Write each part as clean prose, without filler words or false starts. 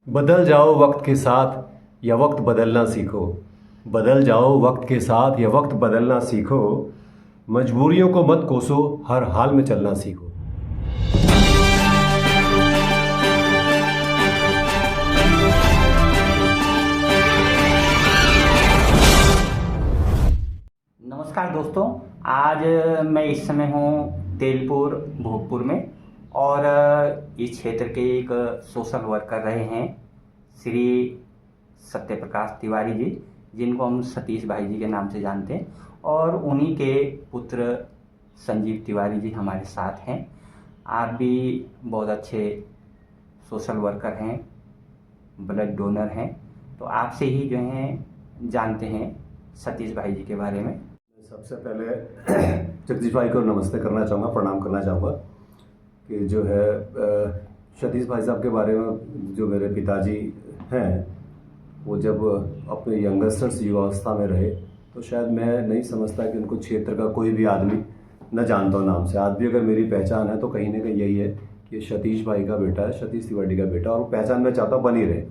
बदल जाओ वक्त के साथ या वक्त बदलना सीखो। बदल जाओ वक्त के साथ या वक्त बदलना सीखो। मजबूरियों को मत कोसो, हर हाल में चलना सीखो। नमस्कार दोस्तों। आज मैं इस समय हूँ तेलपुर भोगपुर में और इस क्षेत्र के एक सोशल वर्कर रहे हैं श्री सत्य प्रकाश तिवारी जी, जिनको हम सतीश भाई जी के नाम से जानते हैं, और उन्हीं के पुत्र संजीव तिवारी जी हमारे साथ हैं। आप भी बहुत अच्छे सोशल वर्कर हैं, ब्लड डोनर हैं, तो आपसे ही जो हैं जानते हैं सतीश भाई जी के बारे में। सबसे पहले जगदीश भाई को नमस्ते करना चाहूँगा, प्रणाम करना चाहूँगा कि जो है सतीश भाई साहब के बारे में, जो मेरे पिताजी हैं, वो जब अपने यंगस्टर्स युवावस्था में रहे तो शायद मैं नहीं समझता कि उनको क्षेत्र का कोई भी आदमी न जानता हो नाम से। आज भी अगर मेरी पहचान है तो कहीं ना कहीं यही है कि सतीश भाई का बेटा है, सतीश तिवारी का बेटा, और वो पहचान मैं चाहता हूँ बनी रहे,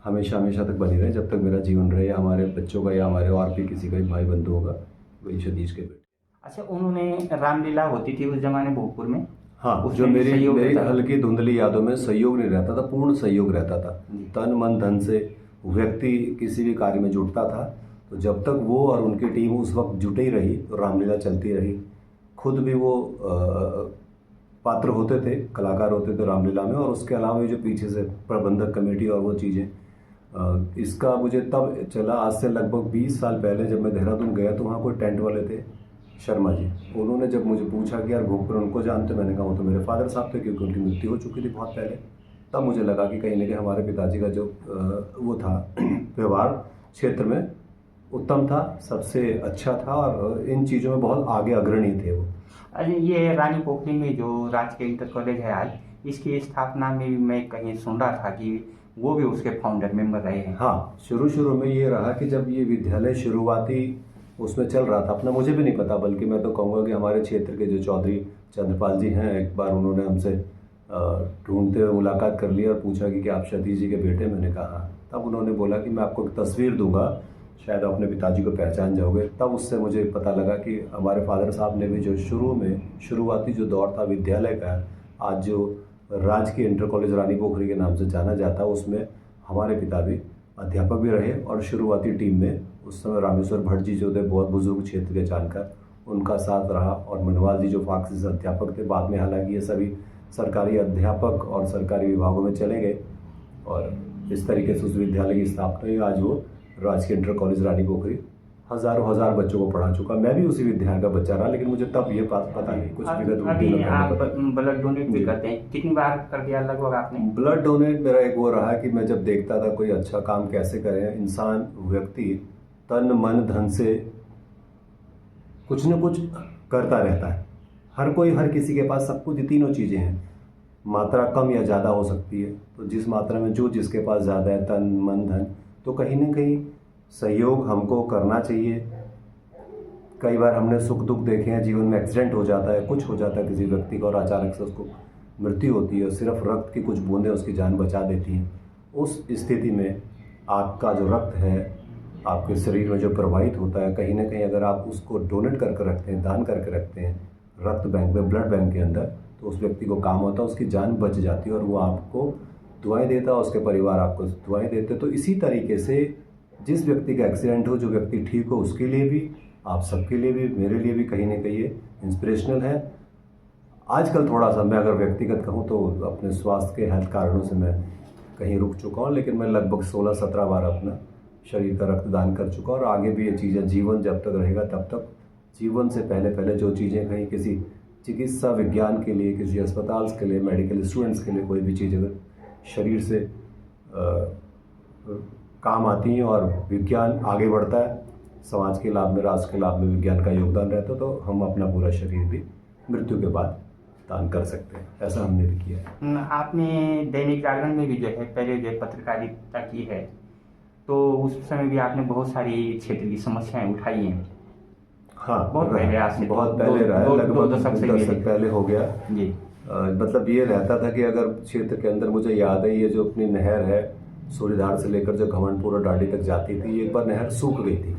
हमेशा हमेशा तक बनी रहे, जब तक मेरा जीवन रहे, या हमारे बच्चों का या हमारे और भी किसी का भाई बंधु होगा, वही सतीश के बेटे। अच्छा, उन्होंने रामलीला होती थी उस जमाने भोजपुर में? हाँ, जो मेरी हल्की धुंधली यादों में सहयोग नहीं रहता था, पूर्ण सहयोग रहता था। तन मन धन से व्यक्ति किसी भी कार्य में जुटता था, तो जब तक वो और उनकी टीम उस वक्त जुटे ही रही तो रामलीला चलती रही। खुद भी वो पात्र होते थे, कलाकार होते थे रामलीला में, और उसके अलावा जो पीछे से प्रबंधक कमेटी और वो चीज़ें, इसका मुझे तब चला, आज से लगभग 20 साल पहले जब मैं देहरादून गया तो वहाँ कोई टेंट वाले थे, शर्मा जी। उन्होंने जब मुझे पूछा कि यार भोगपुर उनको जानते, मैंने कहा वो तो मेरे फादर साहब थे, क्योंकि उनकी मृत्यु हो चुकी थी बहुत पहले। तब मुझे लगा कि कहीं ना कहीं हमारे पिताजी का जो वो था व्यवहार क्षेत्र में उत्तम था, सबसे अच्छा था, और इन चीज़ों में बहुत आगे अग्रणी थे वो। अरे, ये रानी पोखरी में जो राजकीय इंटर कॉलेज है आज, इसकी स्थापना में भी मैं कहीं सुन रहा था कि वो भी उसके फाउंडर मेंबर रहे हैं। हाँ, शुरू में ये रहा कि जब ये विद्यालय शुरुआती उसमें चल रहा था अपना, मुझे भी नहीं पता, बल्कि मैं तो कहूँगा कि हमारे क्षेत्र के जो चौधरी चंद्रपाल जी हैं, एक बार उन्होंने हमसे ढूंढते हुए मुलाकात कर ली और पूछा कि आप सतीश जी के बेटे? मैंने कहा। तब उन्होंने बोला कि मैं आपको एक तस्वीर दूंगा, शायद अपने पिताजी को पहचान जाओगे। तब उससे मुझे पता लगा कि हमारे फादर साहब ने भी जो शुरुआती जो दौर था विद्यालय का, आज जो राजकीय इंटर कॉलेज रानी पोखरी के नाम से जाना जाता है, उसमें हमारे पिता भी अध्यापक भी रहे, और शुरुआती टीम में उस समय रामेश्वर भट्ट जी जो थे, बहुत बुजुर्ग क्षेत्र के जानकार, उनका साथ रहा, और मनवाल जी जो फाक्सी से अध्यापक थे। बाद में हालांकि ये सभी सरकारी अध्यापक और सरकारी विभागों में चले गए, और इस तरीके से उस विद्यालय की स्थापना हुई। आज वो राजकीय इंटर कॉलेज रानी पोखरी हजार बच्चों को पढ़ा चुका। मैं भी उसी विद्यालय का बच्चा रहा, लेकिन मुझे तब ये बात पता नहीं, कुछ अभी आप ब्लड डोनेट भी करते हैं, कितनी बार कर दिया लगभग आपने? ब्लड डोनेट मेरा एक वो रहा कि मैं जब देखता था कोई अच्छा काम कैसे करें, इंसान व्यक्ति तन मन धन से कुछ न कुछ करता रहता है। हर कोई, हर किसी के पास सब कुछ, तीनों चीज़ें हैं, मात्रा कम या ज़्यादा हो सकती है। तो जिस मात्रा में जो जिसके पास ज़्यादा है, तन मन धन, तो कहीं ना कहीं सहयोग हमको करना चाहिए। कई बार हमने सुख दुख देखे हैं, जीवन में एक्सीडेंट हो जाता है, कुछ हो जाता है किसी व्यक्ति को, और अचानक से उसको मृत्यु होती है, और सिर्फ रक्त की कुछ बूंदें उसकी जान बचा देती हैं। उस स्थिति में आपका जो रक्त है आपके शरीर में जो प्रवाहित होता है, कहीं ना कहीं अगर आप उसको डोनेट करके रखते हैं, दान करके रखते हैं रक्त बैंक में, ब्लड बैंक के अंदर, तो उस व्यक्ति को काम होता है, उसकी जान बच जाती है, और वो आपको दुआएं देता है, उसके परिवार आपको दुआएं देते। तो इसी तरीके से जिस व्यक्ति का एक्सीडेंट हो, जो व्यक्ति ठीक हो, उसके लिए भी, आप सबके लिए भी, मेरे लिए भी कहीं ना कहीं ये इंस्पिरेशनल है। आजकल थोड़ा सा मैं अगर व्यक्तिगत कहूँ तो अपने स्वास्थ्य के हेल्थ कारणों से मैं कहीं रुक चुका हूँ, लेकिन मैं लगभग 16-17 बार अपना शरीर का रक्तदान कर चुका, और आगे भी ये चीज़ें, जीवन जब तक रहेगा तब तक, जीवन से पहले जो चीज़ें कहीं किसी चिकित्सा विज्ञान के लिए, किसी अस्पताल के लिए, मेडिकल स्टूडेंट्स के लिए कोई भी चीज़ अगर शरीर से काम आती हैं और विज्ञान आगे बढ़ता है, समाज के लाभ में, राष्ट्र के लाभ में विज्ञान का योगदान रहता है, तो हम अपना पूरा शरीर भी मृत्यु के बाद दान कर सकते हैं। ऐसा हमने भी किया है। आपने दैनिक जागरण में भी जो है पहले जो पत्रकारिता की है, तो उस समय भी आपने बहुत सारी क्षेत्र की समस्याएं उठाई हैं। हाँ, बहुत पहले, आज से बहुत पहले रहा है, लगभग 2 दशक पहले हो गया जी। मतलब ये रहता था कि अगर क्षेत्र के अंदर, मुझे याद है ये जो अपनी नहर है सूर्यधार से लेकर जो घमंडपुर और डांडी तक जाती थी, एक बार नहर सूख गई थी।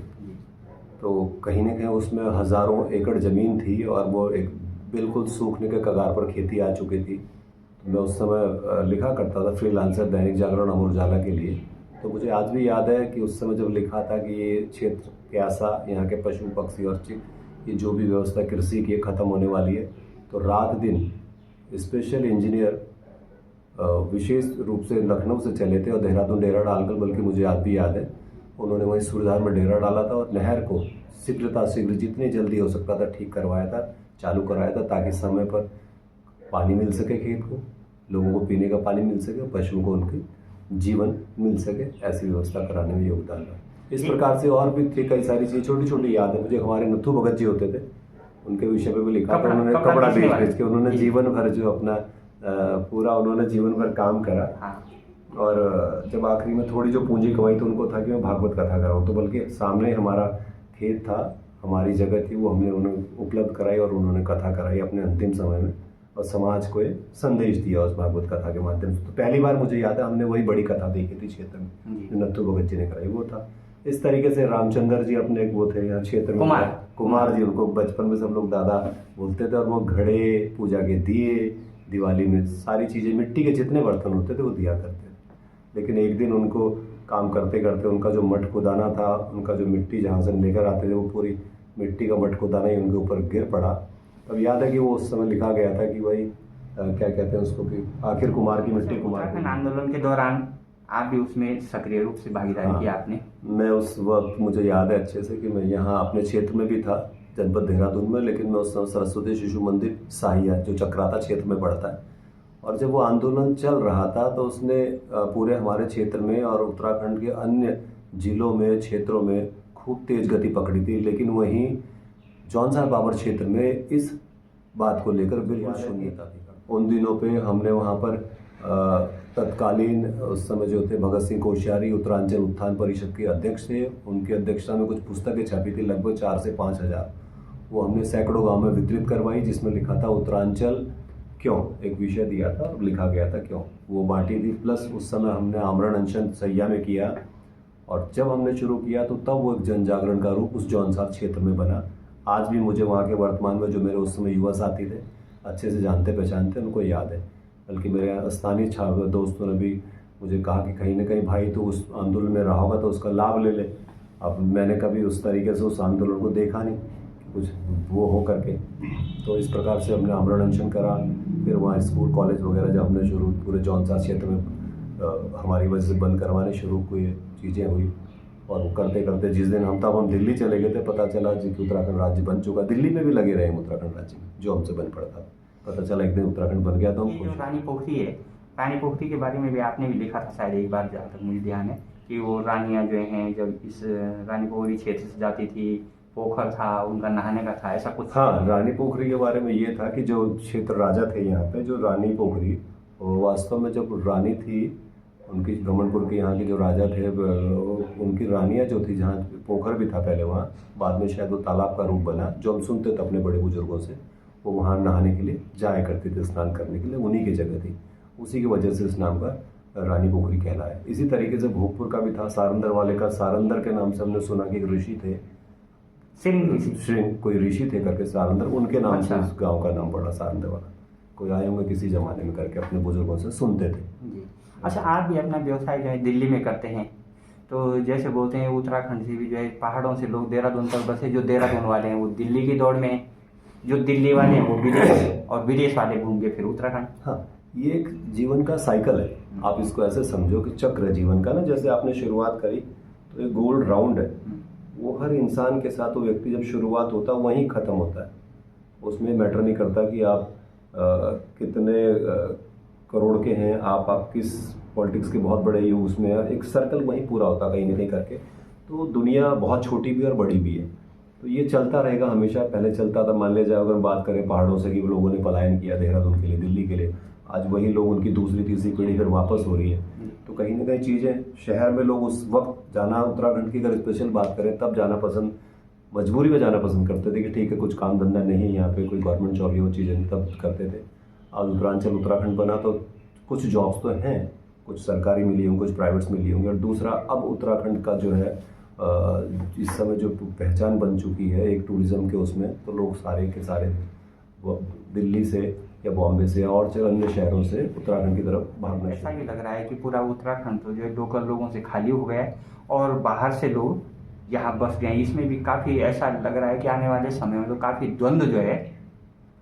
तो कहीं ना कहीं उसमें हज़ारों एकड़ ज़मीन थी और वो एक बिल्कुल सूखने के कगार पर खेती आ चुकी थी। तो मैं उस समय लिखा करता था फ्रीलांसर दैनिक जागरण अमर उजाला के लिए। तो मुझे आज भी याद है कि उस समय जब लिखा था कि ये क्षेत्र कैसा, यहाँ के पशु पक्षी और ये जो भी व्यवस्था कृषि की ख़त्म होने वाली है, तो रात दिन स्पेशल इंजीनियर विशेष रूप से लखनऊ से चले थे और देहरादून डेरा डालकर, बल्कि मुझे आज भी याद है उन्होंने वहीं सूर्यधार में डेरा डाला था और नहर को शीघ्र जितनी जल्दी हो सकता था ठीक करवाया था, चालू कराया था, ताकि समय पर पानी मिल सके, खेत को लोगों को पीने का पानी मिल सके, पशुओं को उनकी जीवन मिल सके, ऐसी व्यवस्था कराने में योगदान रहा। इस प्रकार से और भी थी कई सारी चीज़, छोटी छोटी याद है मुझे। हमारे नथु भगत जी होते थे, उनके विषय पे भी लिखा था उन्होंने, कपड़ा बेच के उन्होंने जीवन भर जो अपना पूरा उन्होंने जीवन भर काम करा। और जब आखिरी में थोड़ी जो पूंजी कमाई तो उनको था कि मैं भागवत कथा कराऊँ, तो बल्कि सामने हमारा खेत था, हमारी जगह थी, वो हमने उन्हें उपलब्ध कराई और उन्होंने कथा कराई अपने अंतिम समय में और समाज को एक संदेश दिया उस भागवत कथा के माध्यम से। तो पहली बार मुझे याद है हमने वही बड़ी कथा देखी थी क्षेत्र में जो नथु भगत जी ने कराई, वो था। इस तरीके से रामचंद्र जी अपने एक वो थे यहाँ क्षेत्र में, कुमार जी, उनको बचपन में सब लोग दादा बोलते थे, और वो घड़े, पूजा के दिए, दिवाली में सारी चीज़ें, मिट्टी के जितने बर्तन होते थे वो दिया करते थे। लेकिन एक दिन उनको काम करते करते उनका जो मठ खुदाना था, उनका जो मिट्टी जहाँ से लेकर आते थे, वो पूरी मिट्टी का मठ खुदाना ही उनके ऊपर गिर पड़ा। तब याद है कि वो उस समय लिखा गया था कि भाई क्या कहते हैं उसको, कि आखिर कुमार की मिट्टी कुमार की। आंदोलन के दौरान आप भी उसमें सक्रिय रूप से भागीदारी की आपने? मैं उस वक्त, मुझे याद है अच्छे से कि मैं यहाँ अपने क्षेत्र में भी था, जनपद देहरादून में, लेकिन मैं उस समय सरस्वती शिशु मंदिर साहिया जो चक्राता क्षेत्र में पड़ता है, और जब वो आंदोलन चल रहा था तो उसने पूरे हमारे क्षेत्र में और उत्तराखंड के अन्य जिलों में, क्षेत्रों में खूब तेज गति पकड़ी थी। लेकिन वहीं जौनसार बाबर क्षेत्र में इस बात को लेकर बिल्कुल शून्यता थी। उन दिनों पे हमने वहाँ पर तत्कालीन उस समय जो थे भगत सिंह कोश्यारी उत्तरांचल उत्थान परिषद के अध्यक्ष थे, उनकी अध्यक्षता में कुछ पुस्तकें छपी थी, लगभग 4 से 5 हज़ार। वो हमने सैकड़ों गांव में वितरित करवाई, जिसमें लिखा था उत्तरांचल क्यों, एक विषय दिया था और लिखा गया था क्यों, वो बांटी थी। प्लस उस समय हमने आमरण अनशन सैया में किया, और जब हमने शुरू किया तो तब वो एक जन जागरण का रूप उस जौनसार क्षेत्र में बना। आज भी मुझे वहाँ के वर्तमान में जो मेरे उस समय युवा साथी थे, अच्छे से जानते पहचानते, उनको याद है। बल्कि मेरे स्थानीय छात्र दोस्तों ने भी मुझे कहा कि कहीं ना कहीं भाई तो उस आंदोलन में रहा होगा तो उसका लाभ ले ले। अब मैंने कभी उस तरीके से उस आंदोलन को देखा नहीं कुछ वो हो करके, तो इस प्रकार से हमने आमरण अनशन करा। फिर वहाँ स्कूल कॉलेज वगैरह जब हमने शुरू पूरे जौनसार क्षेत्र में हमारी वजह से बंद करवाने शुरू हुए, चीज़ें हुई, और वो करते करते जिस दिन हम दिल्ली चले गए थे, पता चला कि उत्तराखंड राज्य बन चुका। दिल्ली में भी लगे रहे उत्तराखंड राज्य में, जो हमसे बन पड़ा था। पता चला एक दिन उत्तराखंड बन गया। तो हम जो रानी पोखरी है, रानी पोखरी के बारे में भी आपने भी लिखा था शायद एक बार, जहाँ तक मुझे ध्यान है, कि वो रानियाँ जो हैं जब इस रानी पोखरी क्षेत्र से जाती थी, पोखर था उनका नहाने का था, ऐसा कुछ? हाँ, रानी पोखरी के बारे में ये था कि जो क्षेत्र राजा थे यहाँ पे, जो रानी पोखरी, वास्तव में जब रानी थी उनकी, घमंडपुर के यहाँ के जो राजा थे, उनकी रानियाँ जो थी, जहाँ पोखर भी था पहले वहाँ, बाद में शायद वो तालाब का रूप बना, जो हम सुनते थे अपने बड़े बुजुर्गों से, वो वहाँ नहाने के लिए जाया करते थे, स्नान करने के लिए, उन्हीं की जगह थी। उसी की वजह से इस नाम का रानी पोखरी कहलाया। इसी तरीके से भोगपुर का भी था, सारंदर वाले का, सारंदर के नाम से हमने सुना कि एक ऋषि थे, श्रृंग कोई ऋषि थे करके सारंदर, उनके नाम से उस गाँव का नाम पड़ा सारंदर वाला। कोई आए होंगे किसी जमाने में करके, अपने बुजुर्गों से सुनते थे जी। अच्छा, आप भी अपना व्यवसाय जो है दिल्ली में करते हैं, तो जैसे बोलते हैं उत्तराखंड से भी जो है पहाड़ों से लोग देहरादून तक बसे, जो देहरादून वाले हैं वो दिल्ली की दौड़ में, जो दिल्ली वाले हैं वो विदेश, और विदेश वाले घूम के फिर उत्तराखंड। हाँ, ये एक जीवन का साइकिल है। आप इसको ऐसे समझो कि चक्र है जीवन का ना, जैसे आपने शुरुआत करी तो एक गोल राउंड है, वो हर इंसान के साथ, वो व्यक्ति जब शुरुआत होता है वहीं ख़त्म होता है। उसमें मैटर नहीं करता कि आप कितने करोड़ के हैं, आप किस पॉलिटिक्स के बहुत बड़े युग उसमें, एक सर्कल वहीं पूरा होता है कहीं ना कहीं करके। तो दुनिया बहुत छोटी भी और बड़ी भी है, तो ये चलता रहेगा हमेशा। पहले चलता था, मान लिया जाए अगर बात करें पहाड़ों से कि लोगों ने पलायन किया देहरादून के लिए, दिल्ली के लिए, आज वही लोग, उनकी दूसरी तीसरी पीढ़ी फिर वापस हो रही है। तो कहीं ना कहीं चीज़ें, शहर में लोग उस वक्त जाना, उत्तराखंड की अगर स्पेशल बात करें तब जाना पसंद, मजबूरी में जाना पसंद करते थे कि ठीक है कुछ काम धंधा नहीं है यहाँ पे, कोई गवर्नमेंट जॉब ये वो चीज़ें, तब करते थे। आज उत्तरांचल उत्तराखंड बना तो कुछ जॉब्स तो हैं, कुछ सरकारी मिली होंगी, कुछ प्राइवेट्स मिली होंगी, और दूसरा अब उत्तराखंड का जो है इस समय जो पहचान बन चुकी है एक टूरिज़्म के उसमें, तो लोग सारे के सारे वो दिल्ली से या बॉम्बे से और अन्य शहरों से उत्तराखंड की तरफ भागना ऐसा ही लग रहा है कि पूरा उत्तराखंड तो जो है लोकल लोगों से खाली हो गया है और बाहर से लोग यहाँ बस गए हैं। इसमें भी काफ़ी ऐसा लग रहा है कि आने वाले समय में तो काफ़ी द्वंद्व जो है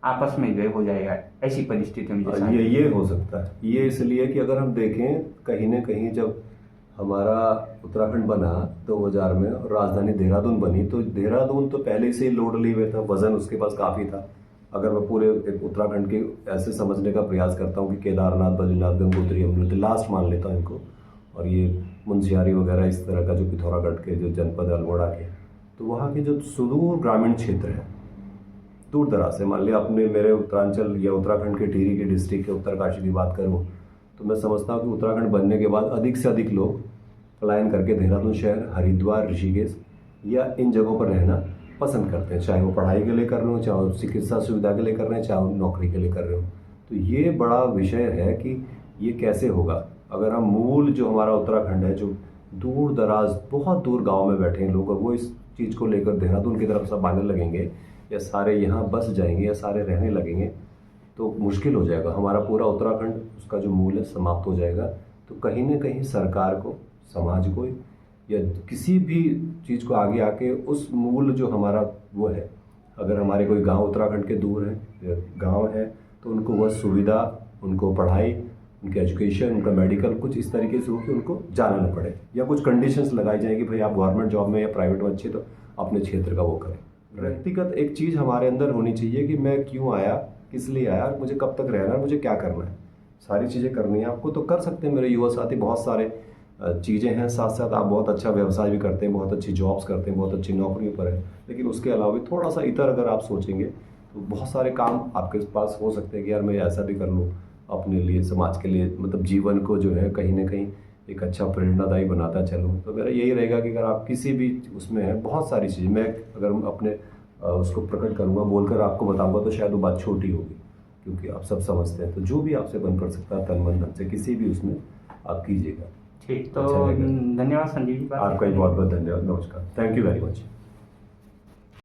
आपस में जो है हो जाएगा, ऐसी परिस्थिति में जैसा ये हो सकता है। ये इसलिए कि अगर हम देखें कहीं ना कहीं जब हमारा उत्तराखंड बना 2000 में और राजधानी देहरादून बनी, तो देहरादून तो पहले से ही लोड लिए हुए था, वजन उसके पास काफ़ी था। अगर मैं पूरे उत्तराखंड के ऐसे समझने का प्रयास करता हूँ कि केदारनाथ, बद्रीनाथ, गंगोत्री, यमुनोत्री लास्ट मान लेता हूँ इनको, और ये मुंशियारी वगैरह इस तरह का जो पिथौरागढ़ के जो जनपद अल्मोड़ा के, तो वहाँ के जो सुदूर ग्रामीण क्षेत्र है, दूर दराज से, मान लिया अपने मेरे उत्तरांचल या उत्तराखंड के टिहरी के डिस्ट्रिक्ट के उत्तरकाशी की बात करूँ, तो मैं समझता हूँ कि उत्तराखंड बनने के बाद अधिक से अधिक लोग पलायन करके देहरादून शहर, हरिद्वार, ऋषिकेश या इन जगहों पर रहना पसंद करते हैं, चाहे वो पढ़ाई के लिए कर रहे हो, चाहे वो चिकित्सा सुविधा के लिए कर रहे हैं, चाहे वो नौकरी के लिए कर रहे हो। तो ये बड़ा विषय है कि ये कैसे होगा अगर हम मूल जो हमारा उत्तराखंड है, जो दूर दराज बहुत दूर गाँव में बैठे हैं लोग, और वो इस चीज़ को लेकर देहरादून की तरफ सब आने लगेंगे या सारे यहाँ बस जाएंगे या सारे रहने लगेंगे, तो मुश्किल हो जाएगा। हमारा पूरा उत्तराखंड उसका जो मूल है समाप्त हो जाएगा। तो कहीं ना कहीं सरकार को, समाज को या किसी भी चीज़ को आगे आके उस मूल जो हमारा वो है, अगर हमारे कोई गांव उत्तराखंड के दूर है या गांव है, तो उनको वह सुविधा, उनको पढ़ाई, उनके एजुकेशन, उनका मेडिकल कुछ इस तरीके से हो कि उनको जाना न पड़े, या कुछ कंडीशंस लगाई जाएगी, भाई आप गवर्नमेंट जॉब में या प्राइवेट में अच्छे, तो अपने क्षेत्र का वो करें। व्यक्तिगत एक चीज़ हमारे अंदर होनी चाहिए कि मैं क्यों आया, किस लिए आया, मुझे कब तक रहना है, मुझे क्या करना है, सारी चीज़ें करनी है आपको तो कर सकते हैं। मेरे युवा साथी बहुत सारे चीज़ें हैं, साथ साथ आप बहुत अच्छा व्यवसाय भी करते हैं, बहुत अच्छी जॉब्स करते हैं, बहुत अच्छी नौकरियों पर हैं, लेकिन उसके अलावा भी थोड़ा सा इतर अगर आप सोचेंगे तो बहुत सारे काम आपके पास हो सकते हैं कि यार मैं ऐसा भी कर लूँ अपने लिए, समाज के लिए, मतलब जीवन को जो है कहीं ना कहीं एक अच्छा प्रेरणादायी बनाता चलूँ। तो मेरा यही रहेगा कि अगर आप किसी भी उसमें है, बहुत सारी चीज़ें मैं अगर अपने उसको प्रकट करूँगा, बोलकर आपको बताऊँगा तो शायद वो बात छोटी होगी, क्योंकि आप सब समझते हैं। तो जो भी आपसे बन पड़ सकता है तन मन धन से किसी भी उसमें आप कीजिएगा। ठीक, तो अच्छा धन्यवाद संजीव जी। आपका ही बहुत बहुत धन्यवाद, नमस्कार, थैंक यू वेरी मच।